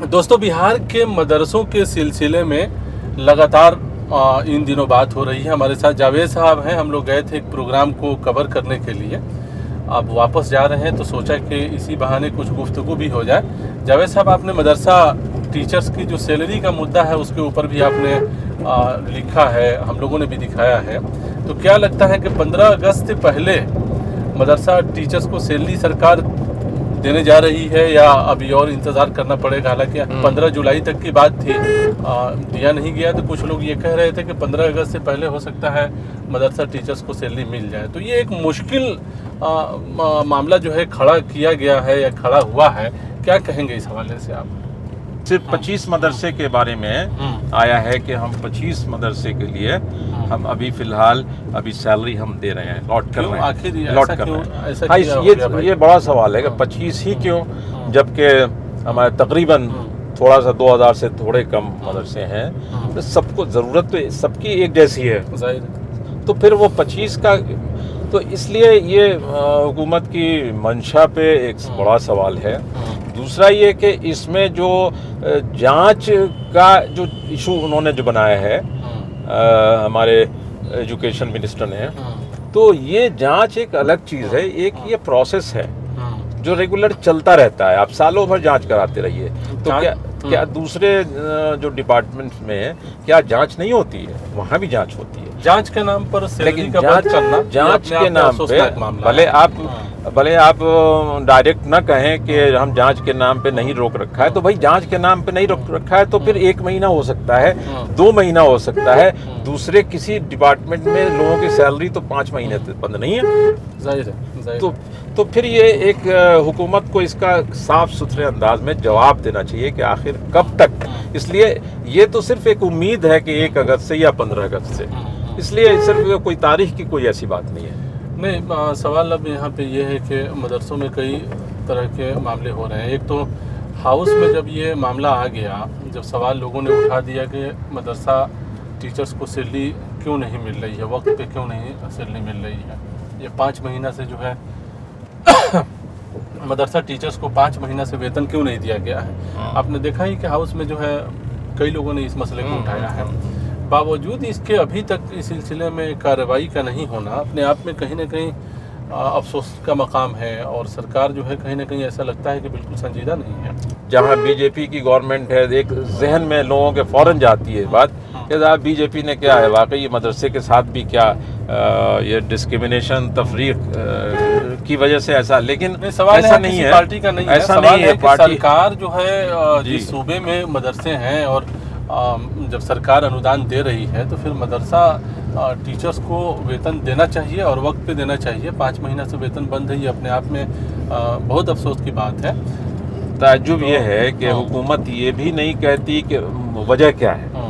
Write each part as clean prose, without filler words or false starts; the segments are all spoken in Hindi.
दोस्तों, बिहार के मदरसों के सिलसिले में लगातार इन दिनों बात हो रही है। हमारे साथ जावेद साहब हैं। हम लोग गए थे एक प्रोग्राम को कवर करने के लिए, अब वापस जा रहे हैं तो सोचा कि इसी बहाने कुछ गुफ्तगू भी हो जाए। जावेद साहब, आपने मदरसा टीचर्स की जो सैलरी का मुद्दा है उसके ऊपर भी आपने लिखा है, हम लोगों ने भी दिखाया है। तो क्या लगता है कि 15 अगस्त से पहले मदरसा टीचर्स को सैलरी सरकार देने जा रही है या अभी और इंतज़ार करना पड़ेगा? हालांकि 15 जुलाई तक की बात थी, दिया नहीं गया। तो कुछ लोग ये कह रहे थे कि 15 अगस्त से पहले हो सकता है मदरसा टीचर्स को सैलरी मिल जाए। तो ये एक मुश्किल मामला जो है खड़ा किया गया है या खड़ा हुआ है, क्या कहेंगे इस हवाले से आप? सिर्फ 25 मदरसे के बारे में आया है कि हम 25 मदरसे के लिए हम अभी फिलहाल सैलरी हम दे रहे हैं, लॉट कर रहे हैं। आखिर लॉट कर रहे हैं। ये बड़ा सवाल है कि 25 ही क्यों, जबकि हमारे तकरीबन थोड़ा सा 2000 से थोड़े कम मदरसे हैं। तो सबको ज़रूरत तो सबकी एक जैसी है, तो फिर वो 25 का, तो इसलिए ये हुकूमत की मंशा पे एक बड़ा सवाल है। दूसरा ये कि इसमें जो जांच का जो इशू उन्होंने जो बनाया है, हमारे एजुकेशन मिनिस्टर ने, तो ये जांच एक अलग चीज़ है। एक ये प्रोसेस है जो रेगुलर चलता रहता है, आप सालों भर जांच कराते रहिए। तो क्या दूसरे जो डिपार्टमेंट में क्या जांच नहीं होती है? वहाँ भी जांच होती है। जांच के नाम पर लेकिन जांच के नाम पे भले आप डायरेक्ट ना कहें कि हम जांच के नाम पे नहीं रोक रखा है, तो भाई जांच के नाम पे नहीं रोक रखा है तो फिर 1 महीना हो सकता है, 2 महीना हो सकता है। दूसरे किसी डिपार्टमेंट में लोगों की सैलरी तो 5 महीने तक बंद नहीं है। जाहिर है। तो फिर ये एक हुकूमत को इसका साफ सुथरे अंदाज में जवाब देना चाहिए कि आखिर कब तक। इसलिए ये तो सिर्फ एक उम्मीद है कि 1 अगस्त से या 15 अगस्त से, इसलिए सिर्फ कोई तारीख की कोई ऐसी बात नहीं है। नहीं, सवाल अब यहाँ पे ये है कि मदरसों में कई तरह के मामले हो रहे हैं। एक तो हाउस में जब ये मामला आ गया, जब सवाल लोगों ने उठा दिया कि मदरसा टीचर्स को सैलरी क्यों नहीं मिल रही है, वक्त पे क्यों नहीं सैलरी मिल रही है। ये 5 महीना से जो है मदरसा टीचर्स को 5 महीना से वेतन क्यों नहीं दिया गया है। आपने देखा ही कि हाउस में जो है कई लोगों ने इस मसले को उठाया है। बावजूद इसके अभी तक इस सिलसिले में कार्रवाई का नहीं होना अपने आप में कहीं ना कहीं अफसोस का मकाम है, और सरकार जो है कहीं ना कहीं ऐसा लगता है कि बिल्कुल संजीदा नहीं है। जहाँ बीजेपी की गवर्नमेंट है, एक जहन में लोगों के फौरन जाती है बात कि साहब बीजेपी ने क्या है, वाकई मदरसे के साथ भी क्या ये डिस्क्रिमिनेशन तफरीक की वजह से ऐसा, लेकिन सवाल ऐसा नहीं है, पार्टी का नहीं है, ऐसा नहीं है। सरकार जो है जिस सूबे में मदरसे हैं और जब सरकार अनुदान दे रही है तो फिर मदरसा टीचर्स को वेतन देना चाहिए और वक्त पे देना चाहिए। 5 महीना से वेतन बंद है, ये अपने आप में बहुत अफसोस की बात है। ताज्जुब ये है कि हुकूमत ये भी नहीं कहती कि वजह क्या है।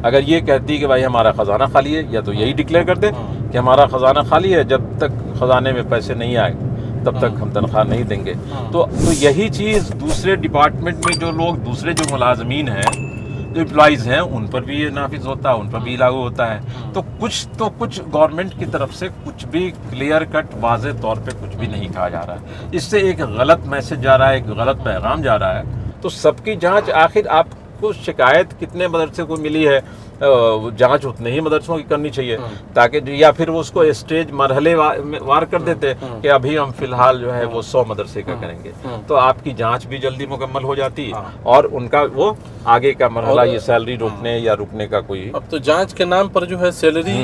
अगर ये कहती कि भाई हमारा ख़जाना खाली है, या तो यही डिक्लेयर कर दे कि हमारा ख़जाना खाली है, जब तक ख़जाने में पैसे नहीं आए तब तक हम तनख्वाह नहीं देंगे। तो यही चीज़ दूसरे डिपार्टमेंट में जो लोग, दूसरे जो मुलाजमीन हैं, जो एम्प्लॉइज़ हैं, उन पर भी ये नाफिज होता है, उन पर भी लागू होता है। तो कुछ गवर्नमेंट की तरफ से कुछ भी क्लियर कट वाज़े तौर पे कुछ भी नहीं कहा जा रहा है। इससे एक गलत मैसेज जा रहा है, एक गलत पैगाम जा रहा है। तो सबकी जांच, आखिर आपको शिकायत कितने मदरसे को मिली है, जांच उतने ही मदरसों की करनी चाहिए, ताकि या फिर वो उसको स्टेज मरहले वार कर देते कि अभी हम फिलहाल जो है वो 100 मदरसे का करेंगे, तो आपकी जांच भी जल्दी मुकम्मल हो जाती और उनका वो आगे का मरहला, ये सैलरी रोकने या रुकने का कोई। अब तो जांच के नाम पर जो है सैलरी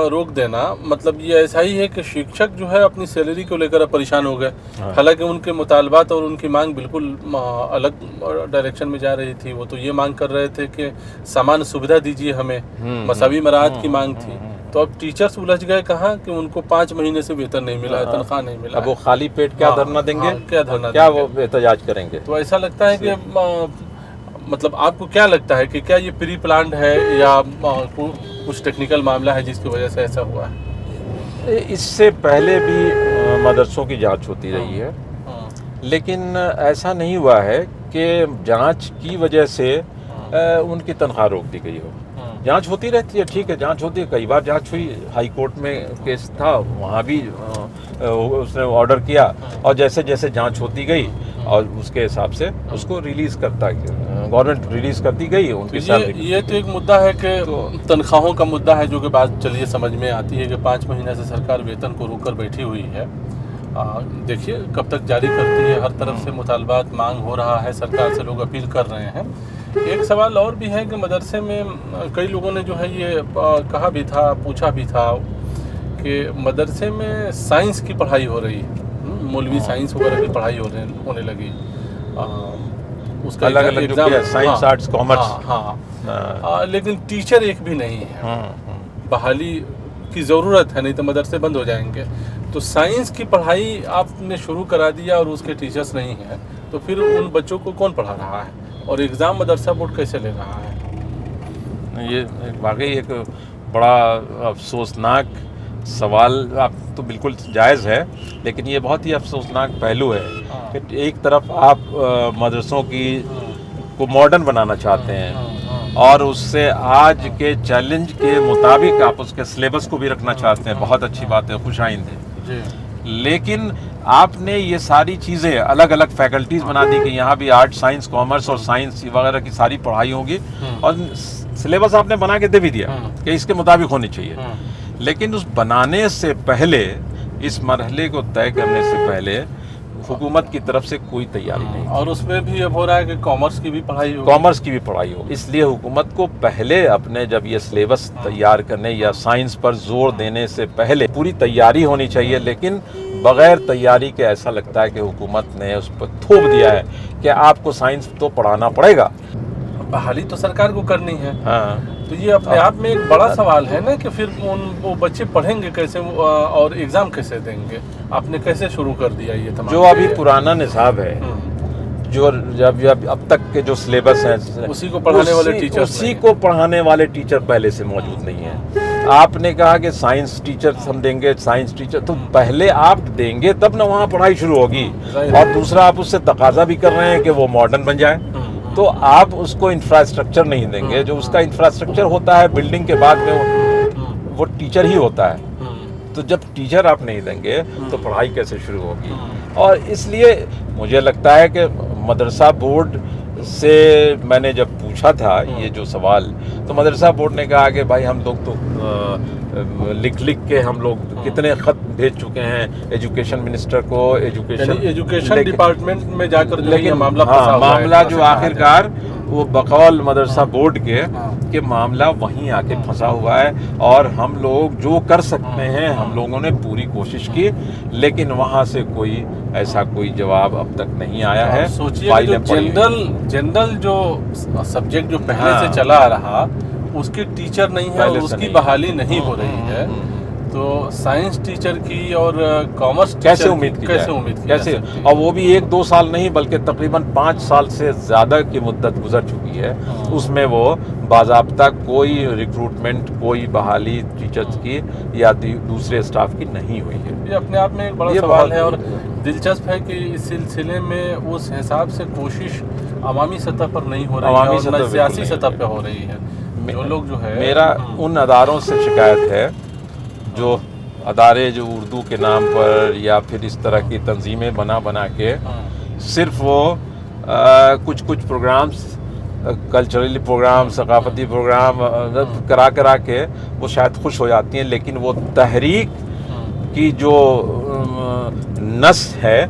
रोक देना, मतलब ये ऐसा ही है कि शिक्षक जो है अपनी सैलरी को लेकर परेशान हो गए। हालांकि उनके मुतालबात और उनकी मांग बिल्कुल अलग डायरेक्शन में जा रही थी। वो तो ये मांग कर रहे थे कि समान सुविधा दीजिए हमें, मसावी मराहत की मांग थी। तो अब टीचर्स उलझ गए कहाँ कि उनको 5 महीने से वेतन नहीं मिला है, तनख्वाह नहीं मिला। अब वो खाली पेट क्या धरना देंगे, क्या वो एहतजाज करेंगे? तो ऐसा लगता है कि मतलब आपको क्या लगता है कि क्या ये प्री प्लान्ड है या कुछ टेक्निकल मामला है जिसकी वजह से ऐसा हुआ है? इससे पहले भी मदरसों की जांच होती रही है, लेकिन ऐसा नहीं हुआ है कि जांच की वजह से उनकी तनख्वाह रोक दी गई हो। जांच होती रहती है, ठीक है, जांच होती है, कई बार जांच हुई, हाई कोर्ट में केस था, वहाँ भी उसने ऑर्डर किया और जैसे जैसे जांच होती गई और उसके हिसाब से उसको रिलीज करता गवर्नमेंट रिलीज करती गई उनकी सैलरी। ये तो एक मुद्दा है कि तनख्वाहों का मुद्दा है, जो कि बात चलिए समझ में आती है कि 5 महीने से सरकार वेतन को रोक कर बैठी हुई है। देखिए कब तक जारी करती है। हर तरफ से मुतालबात मांग हो रहा है, सरकार से लोग अपील कर रहे हैं। एक सवाल और भी है कि मदरसे में कई लोगों ने जो है ये कहा भी था, पूछा भी था कि मदरसे में साइंस की पढ़ाई हो रही है, मौलवी साइंस वगैरह की पढ़ाई होने लगी। उसका अलग अलग जो साइंस आर्ट्स कॉमर्स, लेकिन टीचर एक भी नहीं है। बहाली की ज़रूरत है, नहीं तो मदरसे बंद हो जाएंगे। तो साइंस की पढ़ाई आपने शुरू करा दिया और उसके टीचर्स नहीं हैं, तो फिर उन बच्चों को कौन पढ़ा रहा है और एग्ज़ाम मदरसा बोर्ड कैसे ले रहा है? ये वाकई एक बड़ा अफसोसनाक सवाल आप तो बिल्कुल जायज़ है, लेकिन ये बहुत ही अफसोसनाक पहलू है कि एक तरफ आप मदरसों की को मॉडर्न बनाना चाहते हैं और उससे आज के चैलेंज के मुताबिक आप उसके सिलेबस को भी रखना चाहते हैं। बहुत अच्छी बात है, खुश आइंद है। लेकिन आपने ये सारी चीज़ें अलग अलग फैकल्टीज़ बना दी कि यहाँ भी आर्ट, साइंस, कॉमर्स और साइंस वगैरह की सारी पढ़ाई होगी और सिलेबस आपने बना के दे भी दिया कि इसके मुताबिक होनी चाहिए। लेकिन उस बनाने से पहले, इस मरहले को तय करने से पहले हुकूमत की तरफ से कोई तैयारी नहीं। और उसमें भी अब हो रहा है कि कॉमर्स की भी पढ़ाई हो, कॉमर्स की भी पढ़ाई हो। इसलिए हुकूमत को पहले अपने जब ये सिलेबस तैयार करने या साइंस पर जोर देने से पहले पूरी तैयारी होनी चाहिए। लेकिन बगैर तैयारी के ऐसा लगता है कि हुकूमत ने उस पर थोप दिया है कि आपको साइंस तो पढ़ाना पड़ेगा। बहाली तो सरकार को करनी है। हाँ, तो ये अपने आप में एक बड़ा सवाल है ना कि फिर वो बच्चे पढ़ेंगे कैसे और एग्जाम कैसे देंगे? आपने कैसे शुरू कर दिया ये तमाम? जो अभी पुराना निसाब है, जो जब अब तक के जो सिलेबस हैं उसी को पढ़ाने वाले टीचर, उसी को पढ़ाने वाले टीचर पहले से मौजूद नहीं है। आपने कहा कि साइंस टीचर हम देंगे, साइंस टीचर तो पहले आप देंगे तब ना वहाँ पढ़ाई शुरू होगी। और दूसरा आप उससे तकाजा भी कर रहे हैं कि वो मॉडर्न बन जाए, तो आप उसको इंफ्रास्ट्रक्चर नहीं देंगे। जो उसका इंफ्रास्ट्रक्चर होता है बिल्डिंग के बाद में वो टीचर ही होता है। तो जब टीचर आप नहीं देंगे तो पढ़ाई कैसे शुरू होगी? और इसलिए मुझे लगता है कि मदरसा बोर्ड से मैंने जब पूछा था ये जो सवाल, तो मदरसा बोर्ड ने कहा कि भाई हम लोग तो लिख के हम लोग कितने खत भेज चुके हैं एजुकेशन मिनिस्टर को, एजुकेशन डिपार्टमेंट में जाकर लेकिन मामला जो आखिरकार वो बकौल मदरसा बोर्ड के मामला वहीं आके फंसा हुआ है। और हम लोग जो कर सकते हैं हम लोगों ने पूरी कोशिश की, लेकिन वहाँ से कोई ऐसा कोई जवाब अब तक नहीं आया है। सोचिए जनरल जो सब्जेक्ट जो पहले से चला आ रहा उसके टीचर नहीं है और उसकी बहाली नहीं हो रही है, तो साइंस टीचर की और कॉमर्स कैसे उम्मीद की कैसे? और वो भी 1-2 साल नहीं बल्कि तकरीबन 5 साल से ज़्यादा की मुद्दत गुजर चुकी है। उसमें वो बाज़ाब्ता कोई रिक्रूटमेंट, कोई बहाली टीचर्स की या दूसरे स्टाफ की नहीं हुई है। ये अपने आप में एक बड़ा सवाल है और दिलचस्प है कि इस सिलसिले में उस हिसाब से कोशिश अवामी सतह पर नहीं हो रही है और सियासी सतह पर हो रही है। जो लोग जो है, मेरा उन अदारों से शिकायत है जो अदारे जो उर्दू के नाम पर या फिर इस तरह की तंजीमें बना के सिर्फ वो कुछ प्रोग्राम्स, कल्चरली प्रोग्राम, सकाफती प्रोग्राम करा के वो शायद खुश हो जाती हैं, लेकिन वो तहरीक की जो नस है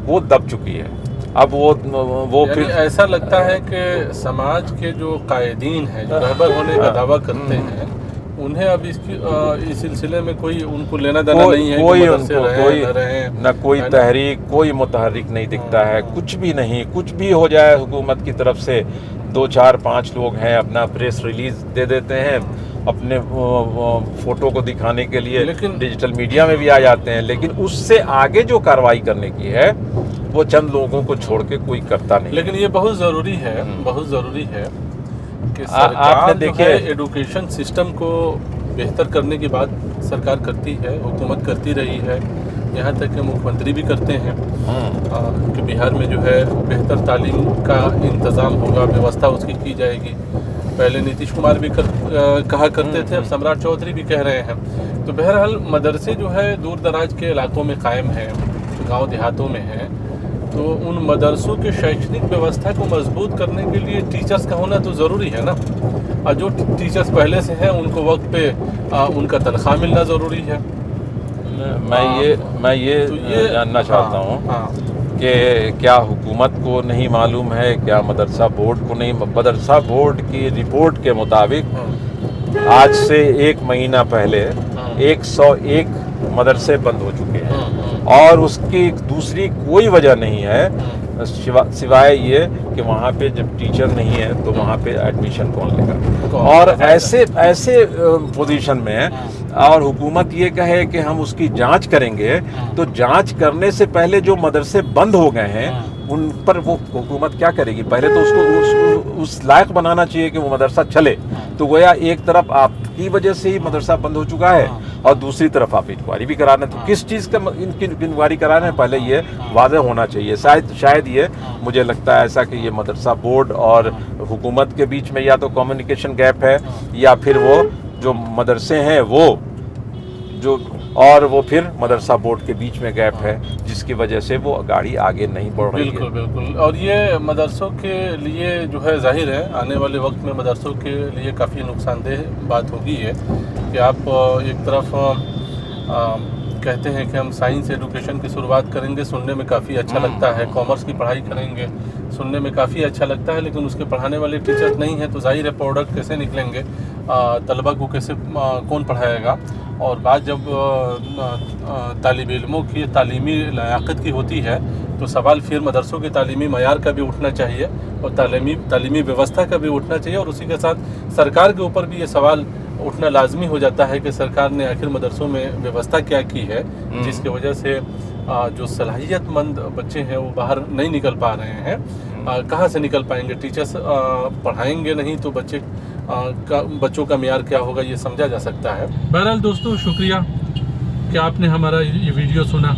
वो दब चुकी है। अब वो फिर ऐसा लगता है कि समाज के जो कायदीन हैं, जो रहबर होने का दावा करते हैं, उन्हें अब इस सिलसिले में कोई उनको लेना देना नहीं है। कोई तहरीक, कोई मुतहरिक नहीं दिखता है, कुछ भी नहीं। कुछ भी हो जाए हुकूमत की तरफ से 2-4-5 लोग हैं अपना प्रेस रिलीज दे देते हैं, अपने फोटो को दिखाने के लिए डिजिटल मीडिया में भी आ जाते हैं, लेकिन उससे आगे जो कार्रवाई करने की है वो चंद लोगों को छोड़ के कोई करता नहीं। लेकिन ये बहुत ज़रूरी है कि सरकार देखिए एजुकेशन सिस्टम को बेहतर करने की बात सरकार करती है, हुकूमत करती रही है, यहाँ तक कि मुख्यमंत्री भी करते हैं कि बिहार में जो है बेहतर तालीम का इंतज़ाम होगा, व्यवस्था उसकी की जाएगी। पहले नीतीश कुमार भी कहा करते थे, अब सम्राट चौधरी भी कह रहे हैं। तो बहरहाल मदरसे जो है दूर दराज के इलाकों में कायम हैं, गांव देहातों में हैं, तो उन मदरसों के शैक्षणिक व्यवस्था को मजबूत करने के लिए टीचर्स का होना तो ज़रूरी है ना। और जो टीचर्स पहले से हैं उनको वक्त पे उनका तनख्वाह मिलना ज़रूरी है। मैं ये तो जानना चाहता हूँ कि क्या हुकूमत को नहीं मालूम है, क्या मदरसा बोर्ड को नहीं? मदरसा बोर्ड की रिपोर्ट के मुताबिक आज से 1 महीना पहले 101 मदरसे बंद हो चुके हैं और उसकी दूसरी कोई वजह नहीं है सिवाय ये कि वहाँ पे जब टीचर नहीं है तो वहाँ पे एडमिशन कौन लेगा। और ऐसे पोजीशन में और हुकूमत ये कहे कि हम उसकी जांच करेंगे, तो जांच करने से पहले जो मदरसे बंद हो गए हैं उन पर वो हुकूमत क्या करेगी? पहले तो उसको उस लायक बनाना चाहिए कि वो मदरसा चले। तो गोया एक तरफ आपकी वजह से ही मदरसा बंद हो चुका है और दूसरी तरफ आप इंक्वायरी भी करा रहे हैं। तो किस चीज़ का इनकी इंक्वायरी करा रहे हैं, पहले ये वाज़ेह होना चाहिए। शायद ये मुझे लगता है ऐसा कि ये मदरसा बोर्ड और हुकूमत के बीच में या तो कम्युनिकेशन गैप है या फिर वो जो मदरसे हैं वो फिर मदरसा बोर्ड के बीच में गैप है, जिसकी वजह से वो गाड़ी आगे नहीं बढ़ रही है। बिल्कुल। और ये मदरसों के लिए जो है जाहिर है आने वाले वक्त में मदरसों के लिए काफ़ी नुकसानदेह बात होगी है कि आप एक तरफ कहते हैं कि हम साइंस एजुकेशन की शुरुआत करेंगे, सुनने में काफ़ी अच्छा लगता है। कॉमर्स की पढ़ाई करेंगे, सुनने में काफ़ी अच्छा लगता है, लेकिन उसके पढ़ाने वाले टीचर्स नहीं हैं, तो जाहिर है प्रोडक्ट कैसे निकलेंगे, तलबा को कैसे कौन पढ़ाएगा। और बात जब तालिब इल्मों की तालीमी लायक़त की होती है तो सवाल फिर मदरसों के तालीमी मयार का भी उठना चाहिए और तालीमी व्यवस्था का भी उठना चाहिए। और उसी के साथ सरकार के ऊपर भी ये सवाल उठना लाजमी हो जाता है कि सरकार ने आखिर मदरसों में व्यवस्था क्या की है, जिसकी वजह से जो सलाहियतमंद बच्चे हैं वो बाहर नहीं निकल पा रहे हैं। कहाँ से निकल पाएंगे? टीचर्स पढ़ाएंगे नहीं तो बच्चों का मियार क्या होगा ये समझा जा सकता है। बहरहाल दोस्तों, शुक्रिया कि आपने हमारा ये वीडियो सुना।